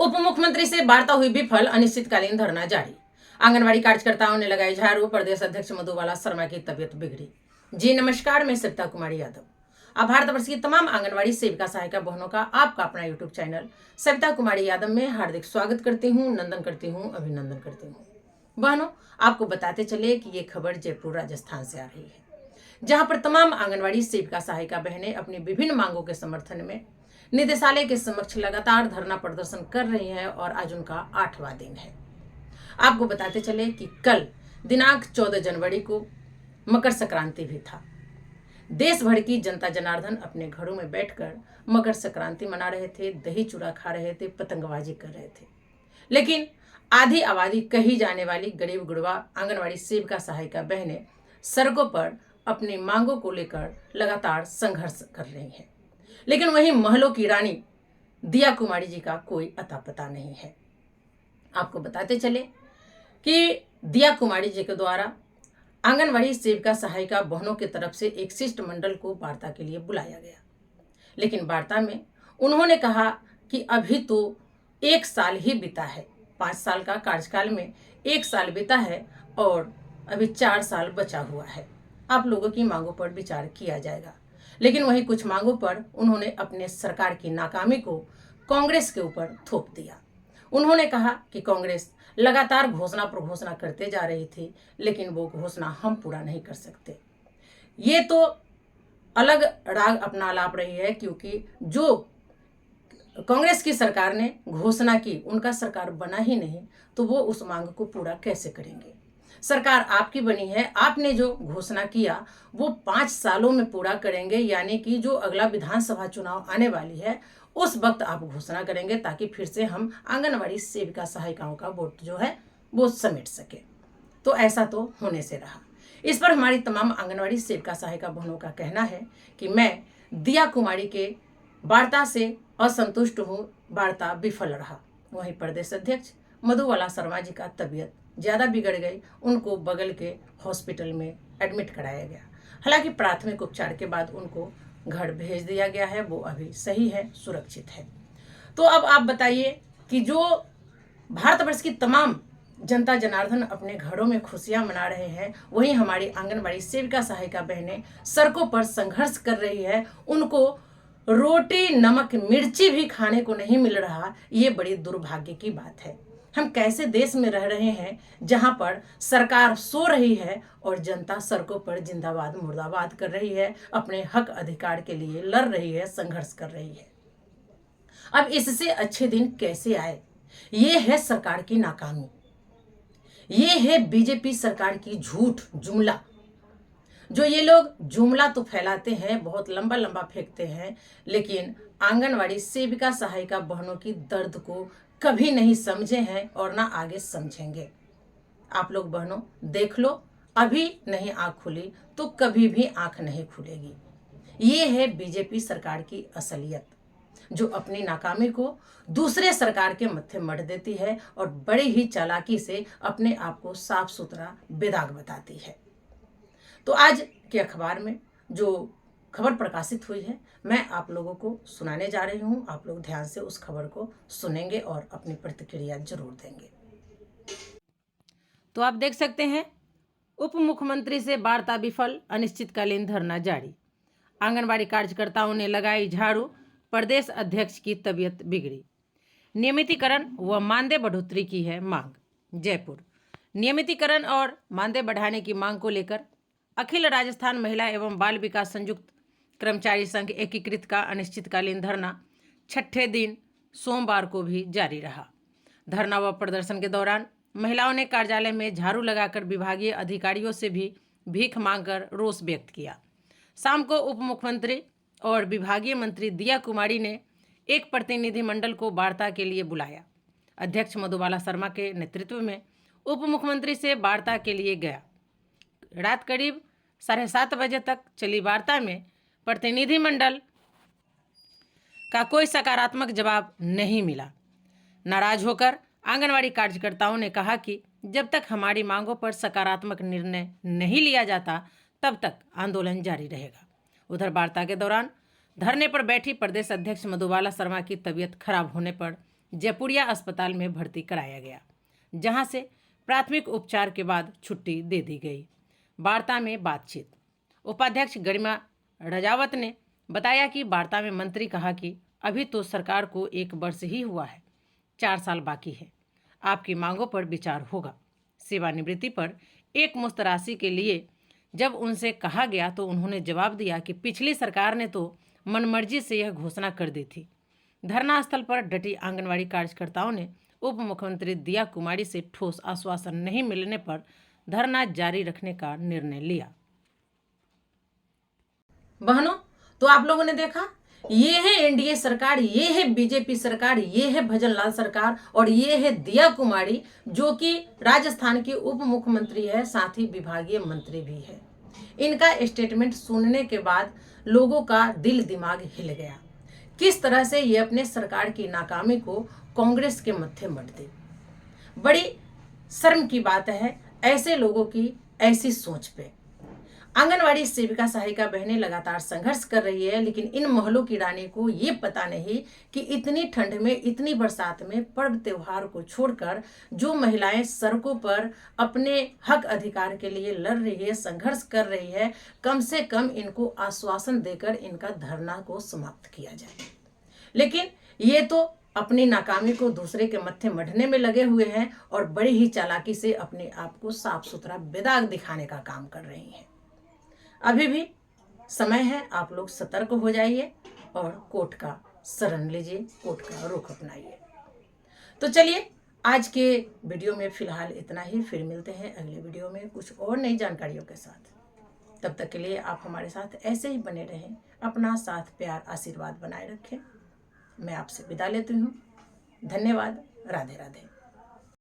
उप मुख्यमंत्री से वार्ता हुई विफल, अनिश्चितकालीन धरना जारी। आंगनबाड़ी कार्यकर्ताओं ने लगाई झाड़ू, प्रदेश अध्यक्ष मधुबाला शर्मा की तबीयत बिगड़ी। जी नमस्कार, मैं सविता कुमारी यादव। अब भारतवर्ष की तमाम आंगनबाड़ी सेविका सहायिका बहनों का आपका अपना यूट्यूब चैनल सविता कुमारी यादव में हार्दिक स्वागत करती हूँ, नंदन करती हूँ, अभिनंदन करती हूँ। बहनों, आपको बताते चले कि ये खबर जयपुर राजस्थान से आ रही है, जहां पर तमाम आंगनबाड़ी सेविका सहायिका बहनें अपनी विभिन्न मांगों के समर्थन में निदेशालय के समक्ष लगातार धरना प्रदर्शन कर रही हैं और आज उनका 8वां दिन है। आपको बताते चले कि कल दिनांक 14 जनवरी को मकर संक्रांति भी था। देश भर की जनता जनार्दन अपने घरों में बैठकर मकर संक्रांति मना रहे थे, दही चूड़ा खा रहे थे, पतंगबाजी कर रहे थे। लेकिन आधी आबादी कही जाने वाली गरीब गुड़वा आंगनबाड़ी सेविका सहायिका बहनें सड़कों पर अपनी मांगों को लेकर लगातार संघर्ष कर रही हैं। लेकिन वहीं महलों की रानी दिया कुमारी जी का कोई अता पता नहीं है। आपको बताते चले कि दिया कुमारी जी के द्वारा आंगनबाड़ी सेविका सहायिका बहनों की तरफ से एक शिष्टमंडल को वार्ता के लिए बुलाया गया। लेकिन वार्ता में उन्होंने कहा कि अभी तो 1 साल ही बीता है, 5 साल का कार्यकाल में 1 साल बीता है और अभी 4 साल बचा हुआ है। आप लोगों की मांगों पर विचार किया जाएगा। लेकिन वहीं कुछ मांगों पर उन्होंने अपने सरकार की नाकामी को कांग्रेस के ऊपर थोप दिया। उन्होंने कहा कि कांग्रेस लगातार घोषणा पर घोषणा करते जा रही थी, लेकिन वो घोषणा हम पूरा नहीं कर सकते। ये तो अलग राग अपना आलाप रही है, क्योंकि जो कांग्रेस की सरकार ने घोषणा की, उनका सरकार बना ही नहीं, तो वो उस मांग को पूरा कैसे करेंगे। सरकार आपकी बनी है, आपने जो घोषणा किया वो 5 सालों में पूरा करेंगे, यानी कि जो अगला विधानसभा चुनाव आने वाली है उस वक्त आप घोषणा करेंगे, ताकि फिर से हम आंगनबाड़ी सेविका सहायिकाओं का वोट जो है वो समेट सके। तो ऐसा तो होने से रहा। इस पर हमारी तमाम आंगनबाड़ी सेविका सहायिका बहनों का कहना है कि मैं दिया कुमारी के वार्ता से असंतुष्ट हूँ, वार्ता विफल रहा। वहीं प्रदेश अध्यक्ष मधुबाला शर्मा जी का तबीयत ज़्यादा बिगड़ गई, उनको बगल के हॉस्पिटल में एडमिट कराया गया। हालांकि प्राथमिक उपचार के बाद उनको घर भेज दिया गया है, वो अभी सही है, सुरक्षित है। तो अब आप बताइए कि जो भारतवर्ष की तमाम जनता जनार्दन अपने घरों में खुशियां मना रहे हैं, वहीं हमारी आंगनबाड़ी सेविका सहायिका बहनें सड़कों पर संघर्ष कर रही है। उनको रोटी नमक मिर्ची भी खाने को नहीं मिल रहा। ये बड़ी दुर्भाग्य की बात है। हम कैसे देश में रह रहे हैं जहां पर सरकार सो रही है और जनता सड़कों पर जिंदाबाद मुर्दाबाद कर रही है, अपने हक अधिकार के लिए लड़ रही है, संघर्ष कर रही है। अब इससे अच्छे दिन कैसे आए। ये है सरकार की नाकामी, ये है बीजेपी सरकार की झूठ जुमला। जो ये लोग जुमला तो फैलाते हैं, बहुत लंबा लंबा फेंकते हैं, लेकिन आंगनवाड़ी सेविका सहायिका बहनों की दर्द को कभी नहीं समझे हैं और ना आगे समझेंगे। आप लोग बहनों देख लो, अभी नहीं आंख खुली तो कभी भी आंख नहीं खुलेगी। ये है बीजेपी सरकार की असलियत, जो अपनी नाकामी को दूसरे सरकार के मत्थे मढ़ देती है और बड़ी ही चालाकी से अपने आप को साफ सुथरा बेदाग बताती है। तो आज के अखबार में जो खबर प्रकाशित हुई है, मैं आप लोगों को सुनाने जा रही हूँ। आप लोग ध्यान से उस खबर को सुनेंगे और अपनी प्रतिक्रिया जरूर देंगे। तो आप देख सकते हैं, उप मुख्यमंत्री से वार्ता विफल, अनिश्चितकालीन धरना जारी। आंगनबाड़ी कार्यकर्ताओं ने लगाई झाड़ू, प्रदेश अध्यक्ष की तबीयत बिगड़ी। नियमितीकरण व मानदेय बढ़ोतरी की है मांग। जयपुर। नियमितीकरण और मानदेय बढ़ाने की मांग को लेकर अखिल राजस्थान महिला एवं बाल विकास संयुक्त कर्मचारी संघ एकीकृत का अनिश्चितकालीन धरना 6ठे दिन सोमवार को भी जारी रहा। धरना व प्रदर्शन के दौरान महिलाओं ने कार्यालय में झाड़ू लगाकर विभागीय अधिकारियों से भी भीख मांगकर रोष व्यक्त किया। शाम को उप मुख्यमंत्री और विभागीय मंत्री दिया कुमारी ने एक प्रतिनिधिमंडल को वार्ता के लिए बुलाया। अध्यक्ष मधुबाला शर्मा के नेतृत्व में उप मुख्यमंत्री से वार्ता के लिए गया। रात करीब 7:30 बजे तक चली वार्ता में प्रतिनिधिमंडल का कोई सकारात्मक जवाब नहीं मिला। नाराज होकर आंगनवाड़ी कार्यकर्ताओं ने कहा कि जब तक हमारी मांगों पर सकारात्मक निर्णय नहीं लिया जाता तब तक आंदोलन जारी रहेगा। उधर वार्ता के दौरान धरने पर बैठी प्रदेश अध्यक्ष मधुबाला शर्मा की तबीयत खराब होने पर जयपुरिया अस्पताल में भर्ती कराया गया, जहां से प्राथमिक उपचार के बाद छुट्टी दे दी गई। वार्ता में बातचीत। उपाध्यक्ष गरिमा रजावत ने बताया कि वार्ता में मंत्री कहा कि अभी तो सरकार को 1 वर्ष ही हुआ है, 4 साल बाकी है। आपकी मांगों पर विचार होगा। सेवानिवृत्ति पर एक मुश्त राशि के लिए जब उनसे कहा गया तो उन्होंने जवाब दिया कि पिछली सरकार ने तो मनमर्जी से यह घोषणा कर दी थी। धरना स्थल पर डटी आंगनवाड़ी कार्यकर्ताओं ने उप मुख्यमंत्री दिया कुमारी से ठोस आश्वासन नहीं मिलने पर धरना जारी रखने का निर्णय लिया। बहनों, तो आप लोगों ने देखा, ये है एनडीए सरकार, ये है बीजेपी सरकार, ये है भजनलाल सरकार और ये है दिया कुमारी, जो कि राजस्थान की उप मुख्यमंत्री है, साथ ही विभागीय मंत्री भी है। इनका स्टेटमेंट सुनने के बाद लोगों का दिल दिमाग हिल गया। किस तरह से ये अपने सरकार की नाकामी को कांग्रेस के मत्थे मढ़ दे। बड़ी शर्म की बात है ऐसे लोगों की ऐसी सोच पे। आंगनवाड़ी सेविका सहायिका बहनें लगातार संघर्ष कर रही है, लेकिन इन मोहल्लों की रानी को ये पता नहीं कि इतनी ठंड में, इतनी बरसात में पर्व त्योहार को छोड़कर जो महिलाएं सड़कों पर अपने हक अधिकार के लिए लड़ रही है, संघर्ष कर रही है, कम से कम इनको आश्वासन देकर इनका धरना को समाप्त किया जाए। लेकिन ये तो अपनी नाकामी को दूसरे के मत्थे मढ़ने में लगे हुए हैं और बड़ी ही चालाकी से अपने आप को साफ सुथरा बेदाग दिखाने का काम कर रही हैं। अभी भी समय है, आप लोग सतर्क हो जाइए और कोर्ट का शरण लीजिए, कोर्ट का रुख अपनाइए। तो चलिए, आज के वीडियो में फिलहाल इतना ही। फिर मिलते हैं अगले वीडियो में कुछ और नई जानकारियों के साथ। तब तक के लिए आप हमारे साथ ऐसे ही बने रहें, अपना साथ, प्यार, आशीर्वाद बनाए रखें। मैं आपसे विदा लेती हूँ। धन्यवाद। राधे राधे।